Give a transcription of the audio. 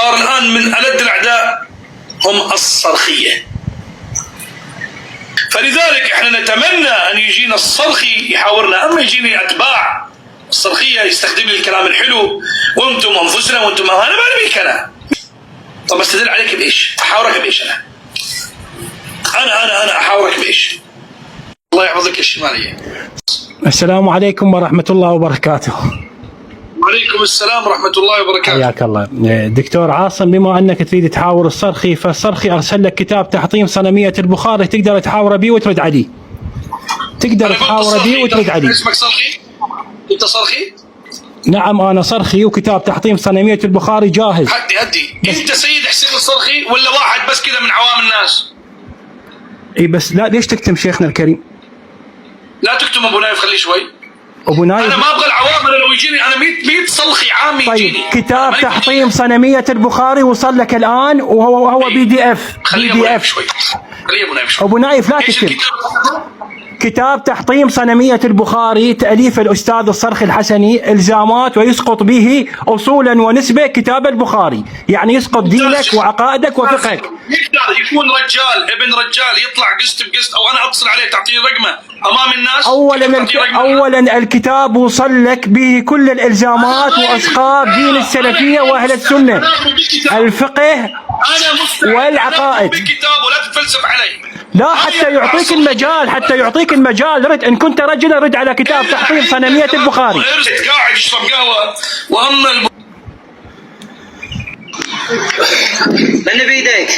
صار الآن من ألد الأعداء هم الصرخية. فلذلك احنا نتمنى أن يجينا الصرخي يحاورنا، أما يجيني أتباع الصرخية يستخدم لي الكلام الحلو وانتم أنفسنا وانتم أنا ما نبيك أنا. طب استدل عليك بإيش؟ أحاورك بإيش أنا أحاورك بإيش؟ الله يحفظك الشمالية. السلام عليكم ورحمة الله وبركاته. وعليكم السلام ورحمة الله وبركاته. حياك الله. دكتور عاصم، بما أنك تريد تحاور الصرخي، فالصرخي أرسل لك كتاب تحطيم صنمية البخاري، تقدر تحاوره بيه وترد عليه. تقدر تحاوره بيه وترد عليه. اسمك صرخي؟ أنت صرخي؟ نعم أنا صرخي، وكتاب تحطيم صنمية البخاري جاهز. هدي أنت سيد حسين الصرخي ولا واحد بس كذا من عوام الناس؟ اي بس لا، ليش تكتم شيخنا الكريم؟ لا تكتم ابو نايف، خليه شوي. ابو نايف انا ما ابغى العوام، انا لو يجيني انا 100 صلخي عامي يجيني. طيب كتاب تحطيم صنمية البخاري وصل لك الان وهو بي دي اف. خليه ابو نايف شوي، خليه ابو نايف شوي. ابو نايف لا تكتم. كتاب تحطيم صنمية البخاري تأليف الأستاذ الصرخي الحسني، إلزامات ويسقط به أصولا ونسبة كتاب البخاري، يعني يسقط دينك وعقائدك وفقهك. يقدر يكون رجال ابن رجال يطلع قسط بقسط، أو أنا أتصل عليه تعطيني رقمه أمام الناس. أولا الكتاب وصل لك به كل الإلزامات وأسقاط دين السلفية وأهل السنة، الفقه والعقائد. بكتاب ولا تتفلسف علي. لا، حتى يعطيك المجال، رد إن كنت رجلا رد على كتاب تحطيم صنمية البخاري. قاعد يشرب قهوة وأما من بيديك